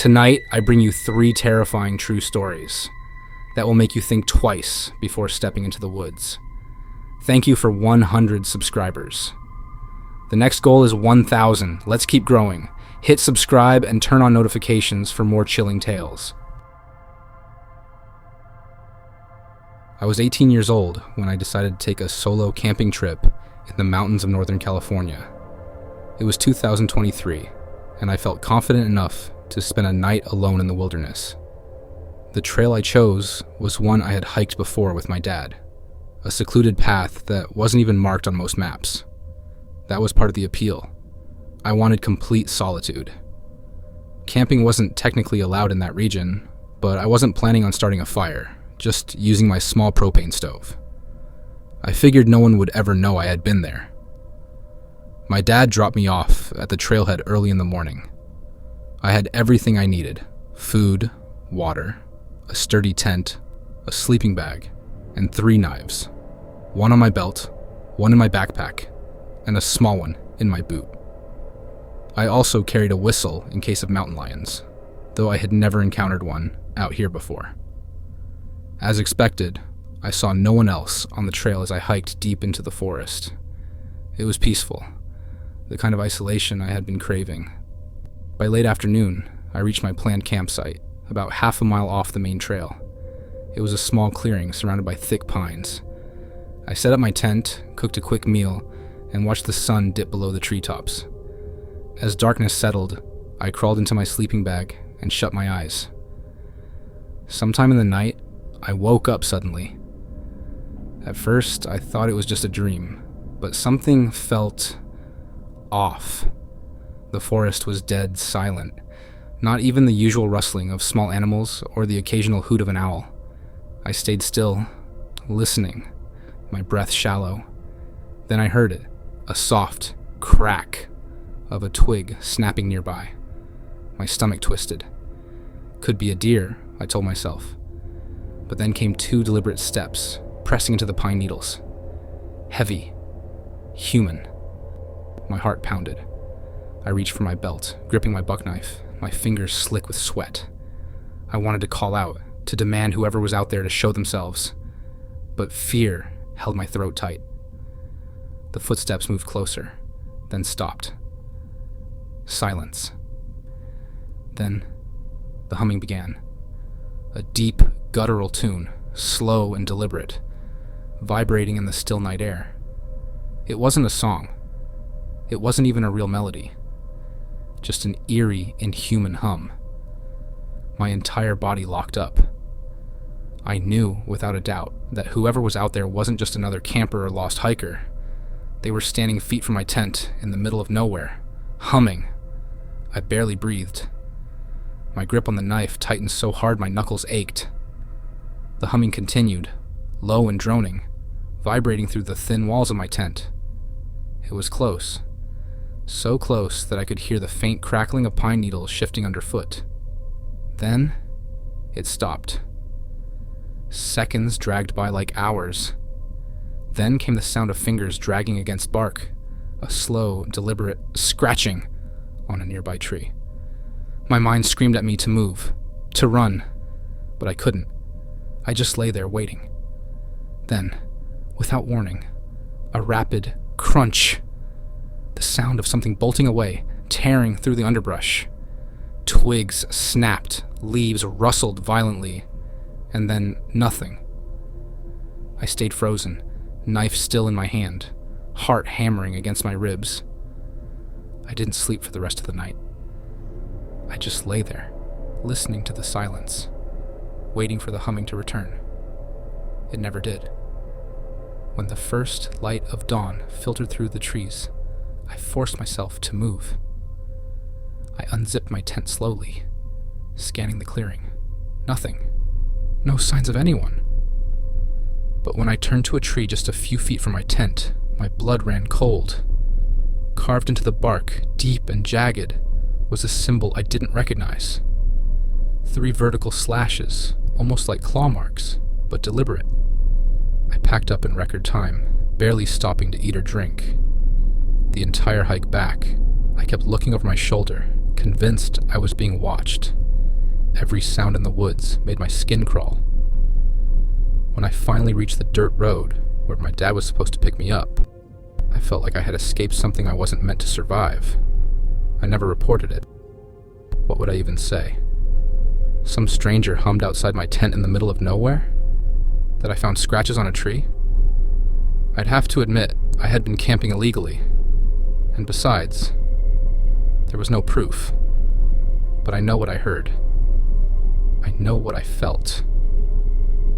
Tonight, I bring you 3 terrifying true stories that will make you think twice before stepping into the woods. Thank you for 100 subscribers. The next goal is 1,000. Let's keep growing. Hit subscribe and turn on notifications for more chilling tales. I was 18 years old when I decided to take a solo camping trip in the mountains of Northern California. It was 2023, and I felt confident enough to spend a night alone in the wilderness. The trail I chose was one I had hiked before with my dad, a secluded path that wasn't even marked on most maps. That was part of the appeal. I wanted complete solitude. Camping wasn't technically allowed in that region, but I wasn't planning on starting a fire, just using my small propane stove. I figured no one would ever know I had been there. My dad dropped me off at the trailhead early in the morning. I had everything I needed: food, water, a sturdy tent, a sleeping bag, and 3 knives. One on my belt, one in my backpack, and a small one in my boot. I also carried a whistle in case of mountain lions, though I had never encountered one out here before. As expected, I saw no one else on the trail as I hiked deep into the forest. It was peaceful, the kind of isolation I had been craving. By late afternoon, I reached my planned campsite, about half a mile off the main trail. It was a small clearing surrounded by thick pines. I set up my tent, cooked a quick meal, and watched the sun dip below the treetops. As darkness settled, I crawled into my sleeping bag and shut my eyes. Sometime in the night, I woke up suddenly. At first, I thought it was just a dream, but something felt off. The forest was dead silent, not even the usual rustling of small animals or the occasional hoot of an owl. I stayed still, listening, my breath shallow. Then I heard it, a soft crack of a twig snapping nearby. My stomach twisted. Could be a deer, I told myself. But then came 2 deliberate steps, pressing into the pine needles. Heavy. Human. My heart pounded. I reached for my belt, gripping my buck knife, my fingers slick with sweat. I wanted to call out, to demand whoever was out there to show themselves. But fear held my throat tight. The footsteps moved closer, then stopped. Silence. Then, the humming began. A deep, guttural tune, slow and deliberate, vibrating in the still night air. It wasn't a song. It wasn't even a real melody. Just an eerie, inhuman hum. My entire body locked up. I knew, without a doubt, that whoever was out there wasn't just another camper or lost hiker. They were standing feet from my tent, in the middle of nowhere, humming. I barely breathed. My grip on the knife tightened so hard my knuckles ached. The humming continued, low and droning, vibrating through the thin walls of my tent. It was close. So close that I could hear the faint crackling of pine needles shifting underfoot. Then, it stopped. Seconds dragged by like hours. Then came the sound of fingers dragging against bark, a slow, deliberate scratching on a nearby tree. My mind screamed at me to move, to run, but I couldn't. I just lay there waiting. Then, without warning, a rapid crunch. The sound of something bolting away, tearing through the underbrush. Twigs snapped, leaves rustled violently, and then nothing. I stayed frozen, knife still in my hand, heart hammering against my ribs. I didn't sleep for the rest of the night. I just lay there, listening to the silence, waiting for the humming to return. It never did. When the first light of dawn filtered through the trees, I forced myself to move. I unzipped my tent slowly, scanning the clearing. Nothing. No signs of anyone. But when I turned to a tree just a few feet from my tent, my blood ran cold. Carved into the bark, deep and jagged, was a symbol I didn't recognize. 3 vertical slashes, almost like claw marks, but deliberate. I packed up in record time, barely stopping to eat or drink. The entire hike back, I kept looking over my shoulder, convinced I was being watched. Every sound in the woods made my skin crawl. When I finally reached the dirt road where my dad was supposed to pick me up, I felt like I had escaped something I wasn't meant to survive. I never reported it. What would I even say? Some stranger hummed outside my tent in the middle of nowhere? That I found scratches on a tree? I'd have to admit I had been camping illegally. And besides, there was no proof. But I know what I heard. I know what I felt.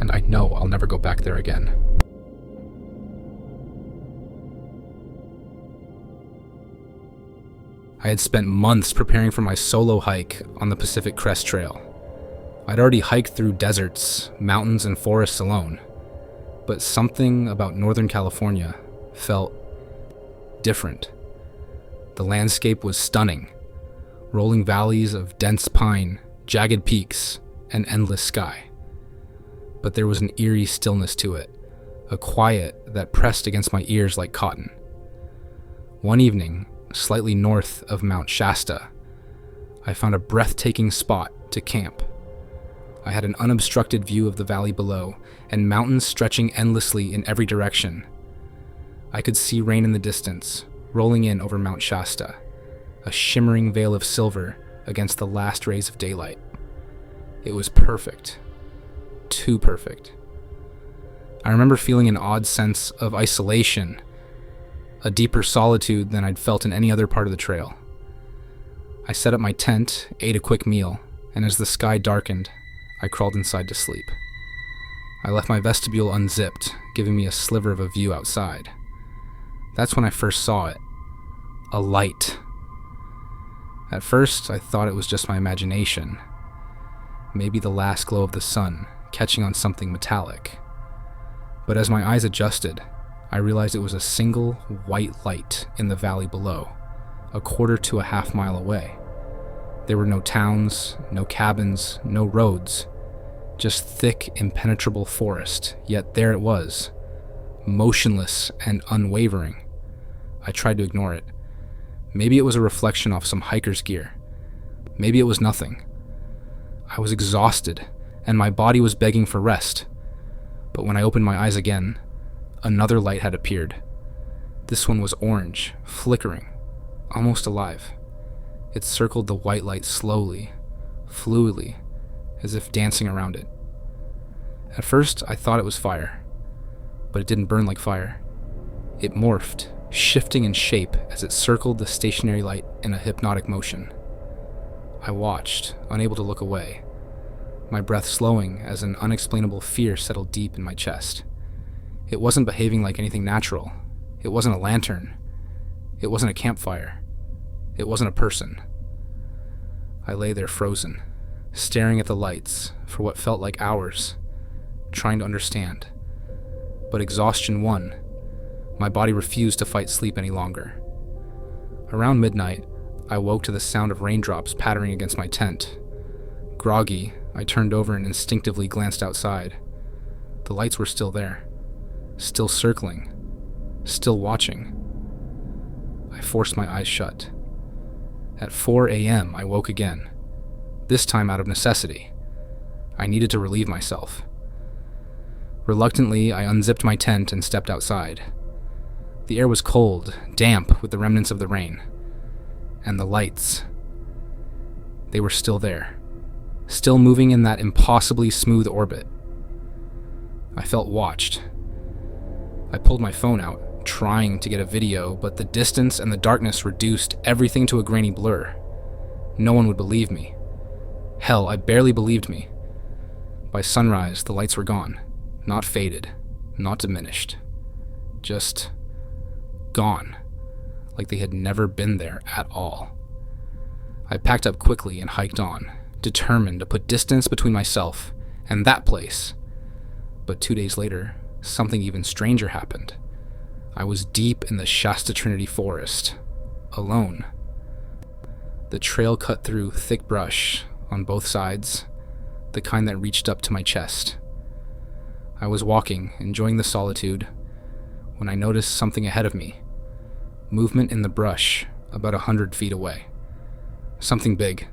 And I know I'll never go back there again. I had spent months preparing for my solo hike on the Pacific Crest Trail. I'd already hiked through deserts, mountains, and forests alone. But something about Northern California felt different. The landscape was stunning. Rolling valleys of dense pine, jagged peaks, and endless sky. But there was an eerie stillness to it, a quiet that pressed against my ears like cotton. One evening, slightly north of Mount Shasta, I found a breathtaking spot to camp. I had an unobstructed view of the valley below, and mountains stretching endlessly in every direction. I could see rain in the distance, rolling in over Mount Shasta, a shimmering veil of silver against the last rays of daylight. It was perfect. Too perfect. I remember feeling an odd sense of isolation, a deeper solitude than I'd felt in any other part of the trail. I set up my tent, ate a quick meal, and as the sky darkened, I crawled inside to sleep. I left my vestibule unzipped, giving me a sliver of a view outside. That's when I first saw it. A light. At first, I thought it was just my imagination. Maybe the last glow of the sun, catching on something metallic. But as my eyes adjusted, I realized it was a single white light in the valley below, a quarter to a half mile away. There were no towns, no cabins, no roads, just thick, impenetrable forest, yet there it was, motionless and unwavering. I tried to ignore it. Maybe it was a reflection off some hiker's gear. Maybe it was nothing. I was exhausted, and my body was begging for rest. But when I opened my eyes again, another light had appeared. This one was orange, flickering, almost alive. It circled the white light slowly, fluidly, as if dancing around it. At first, I thought it was fire, but it didn't burn like fire. It morphed, shifting in shape as it circled the stationary light in a hypnotic motion. I watched, unable to look away, my breath slowing as an unexplainable fear settled deep in my chest. It wasn't behaving like anything natural. It wasn't a lantern. It wasn't a campfire. It wasn't a person. I lay there frozen, staring at the lights for what felt like hours, trying to understand. But exhaustion won. My body refused to fight sleep any longer. Around midnight, I woke to the sound of raindrops pattering against my tent. Groggy, I turned over and instinctively glanced outside. The lights were still there, still circling, still watching. I forced my eyes shut. At 4 a.m., I woke again, this time out of necessity. I needed to relieve myself. Reluctantly, I unzipped my tent and stepped outside. The air was cold, damp with the remnants of the rain. And the lights. They were still there, still moving in that impossibly smooth orbit. I felt watched. I pulled my phone out, trying to get a video, but the distance and the darkness reduced everything to a grainy blur. No one would believe me. Hell, I barely believed me. By sunrise, the lights were gone. Not faded, not diminished. Just gone, like they had never been there at all. I packed up quickly and hiked on, determined to put distance between myself and that place. But 2 days later, something even stranger happened. I was deep in the Shasta Trinity forest, alone. The trail cut through thick brush on both sides, the kind that reached up to my chest. I was walking, enjoying the solitude, when I noticed something ahead of me. Movement in the brush, about 100 feet away. Something big.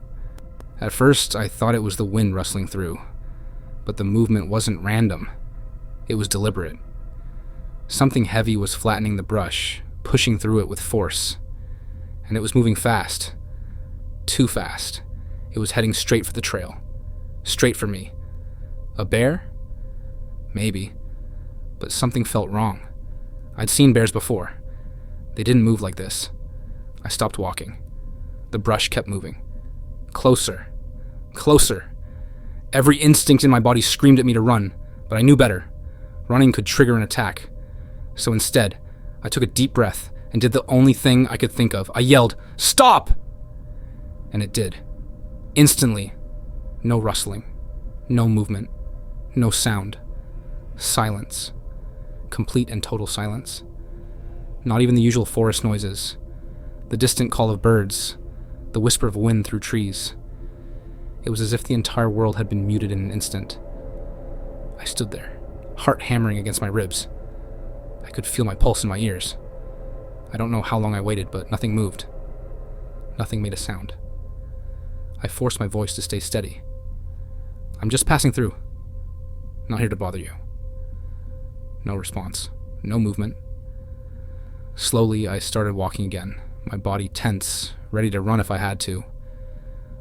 At first, I thought it was the wind rustling through, but the movement wasn't random. It was deliberate. Something heavy was flattening the brush, pushing through it with force. And it was moving fast. Too fast. It was heading straight for the trail. Straight for me. A bear? Maybe. But something felt wrong. I'd seen bears before. They didn't move like this. I stopped walking. The brush kept moving. Closer. Closer. Every instinct in my body screamed at me to run, but I knew better. Running could trigger an attack. So instead, I took a deep breath and did the only thing I could think of. I yelled, "Stop!" And it did. Instantly. No rustling. No movement. No sound. Silence. Complete and total silence. Not even the usual forest noises. The distant call of birds. The whisper of wind through trees. It was as if the entire world had been muted in an instant. I stood there, heart hammering against my ribs. I could feel my pulse in my ears. I don't know how long I waited, but nothing moved. Nothing made a sound. I forced my voice to stay steady. "I'm just passing through. Not here to bother you." No response. No movement. Slowly, I started walking again, my body tense, ready to run if I had to.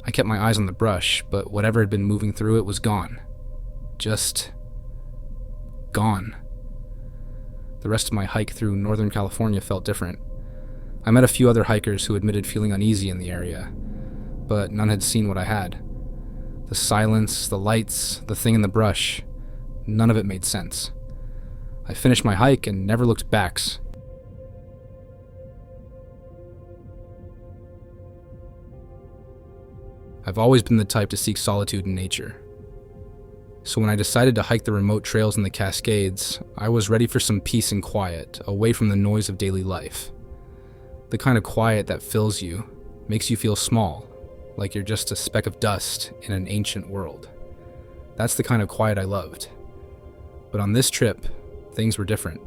I kept my eyes on the brush, but whatever had been moving through it was gone. Just gone. The rest of my hike through Northern California felt different. I met a few other hikers who admitted feeling uneasy in the area, but none had seen what I had. The silence, the lights, the thing in the brush, none of it made sense. I finished my hike and never looked back. I've always been the type to seek solitude in nature. So when I decided to hike the remote trails in the Cascades, I was ready for some peace and quiet, away from the noise of daily life. The kind of quiet that fills you, makes you feel small, like you're just a speck of dust in an ancient world. That's the kind of quiet I loved. But on this trip, things were different.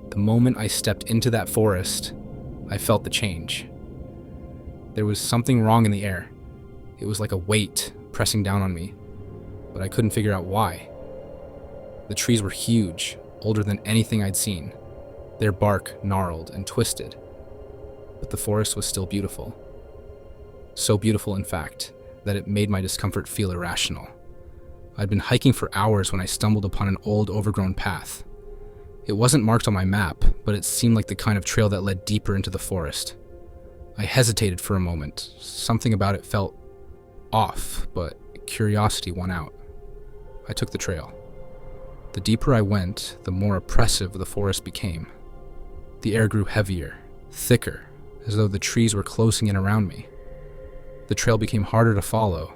The moment I stepped into that forest, I felt the change. There was something wrong in the air. It was like a weight pressing down on me, but I couldn't figure out why. The trees were huge, older than anything I'd seen, their bark gnarled and twisted. But the forest was still beautiful. So beautiful, in fact, that it made my discomfort feel irrational. I'd been hiking for hours when I stumbled upon an old, overgrown path. It wasn't marked on my map, but it seemed like the kind of trail that led deeper into the forest. I hesitated for a moment. Something about it felt off, but curiosity won out. I took the trail. The deeper I went, the more oppressive the forest became. The air grew heavier, thicker, as though the trees were closing in around me. The trail became harder to follow,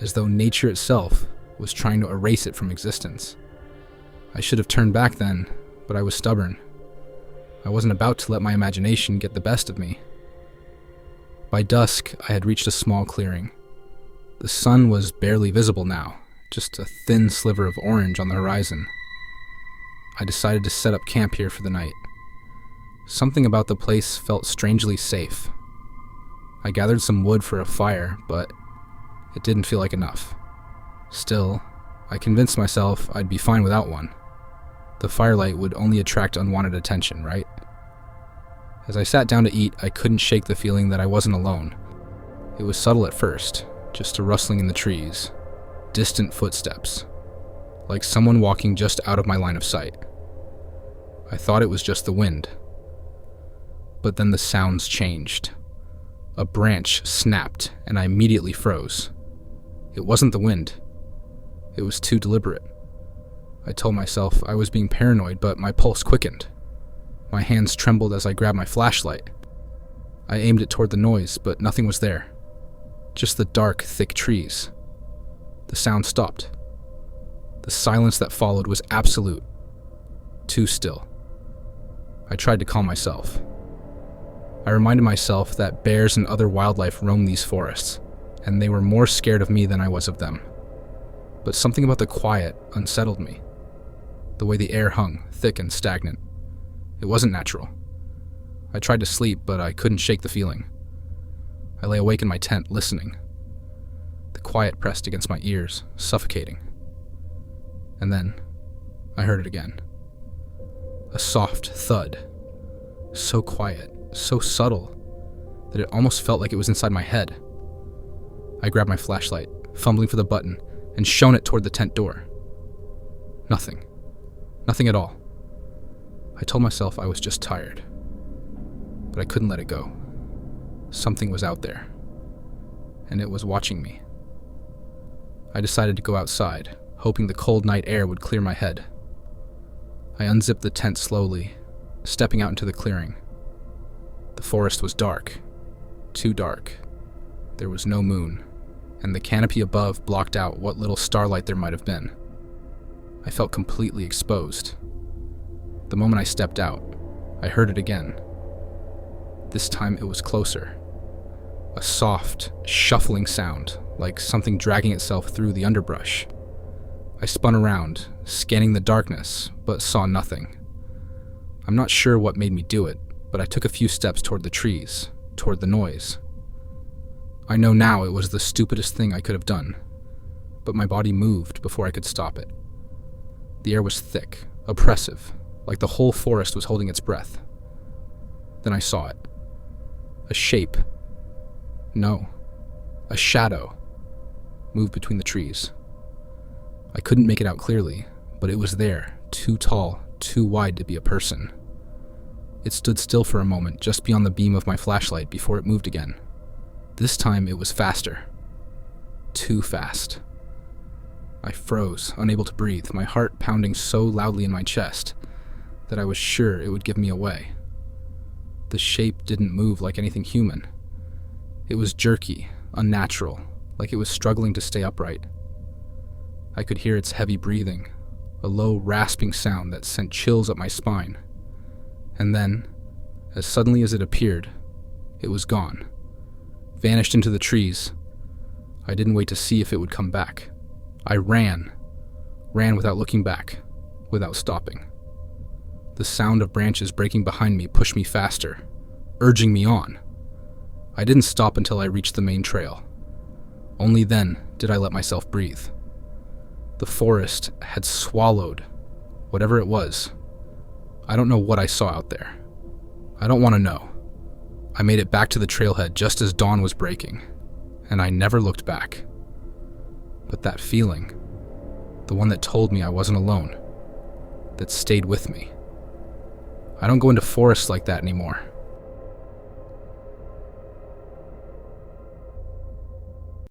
as though nature itself was trying to erase it from existence. I should have turned back then, but I was stubborn. I wasn't about to let my imagination get the best of me. By dusk, I had reached a small clearing. The sun was barely visible now, just a thin sliver of orange on the horizon. I decided to set up camp here for the night. Something about the place felt strangely safe. I gathered some wood for a fire, but it didn't feel like enough. Still, I convinced myself I'd be fine without one. The firelight would only attract unwanted attention, right? As I sat down to eat, I couldn't shake the feeling that I wasn't alone. It was subtle at first, just a rustling in the trees, distant footsteps, like someone walking just out of my line of sight. I thought it was just the wind. But then the sounds changed. A branch snapped, and I immediately froze. It wasn't the wind. It was too deliberate. I told myself I was being paranoid, but my pulse quickened. My hands trembled as I grabbed my flashlight. I aimed it toward the noise, but nothing was there. Just the dark, thick trees. The sound stopped. The silence that followed was absolute. Too still. I tried to calm myself. I reminded myself that bears and other wildlife roam these forests, and they were more scared of me than I was of them. But something about the quiet unsettled me. The way the air hung, thick and stagnant. It wasn't natural. I tried to sleep, but I couldn't shake the feeling. I lay awake in my tent, listening. quiet pressed against my ears, suffocating. And then, I heard it again. A soft thud. So quiet, so subtle, that it almost felt like it was inside my head. I grabbed my flashlight, fumbling for the button, and shone it toward the tent door. Nothing. Nothing at all. I told myself I was just tired. But I couldn't let it go. Something was out there. And it was watching me. I decided to go outside, hoping the cold night air would clear my head. I unzipped the tent slowly, stepping out into the clearing. The forest was dark. Too dark. There was no moon, and the canopy above blocked out what little starlight there might have been. I felt completely exposed. The moment I stepped out, I heard it again. This time it was closer. A soft, shuffling sound, like something dragging itself through the underbrush. I spun around, scanning the darkness, but saw nothing. I'm not sure what made me do it, but I took a few steps toward the trees, toward the noise. I know now it was the stupidest thing I could have done, but my body moved before I could stop it. The air was thick, oppressive, like the whole forest was holding its breath. Then I saw it. A shape. No, a shadow moved between the trees. I couldn't make it out clearly, but it was there, too tall, too wide to be a person. It stood still for a moment just beyond the beam of my flashlight before it moved again. This time it was faster. Too fast. I froze, unable to breathe, my heart pounding so loudly in my chest that I was sure it would give me away. The shape didn't move like anything human. It was jerky, unnatural, like it was struggling to stay upright. I could hear its heavy breathing, a low, rasping sound that sent chills up my spine. And then, as suddenly as it appeared, it was gone. Vanished into the trees. I didn't wait to see if it would come back. I ran without looking back, without stopping. The sound of branches breaking behind me pushed me faster, urging me on. I didn't stop until I reached the main trail. Only then did I let myself breathe. The forest had swallowed whatever it was. I don't know what I saw out there. I don't want to know. I made it back to the trailhead just as dawn was breaking, and I never looked back. But that feeling, the one that told me I wasn't alone, that stayed with me. I don't go into forests like that anymore.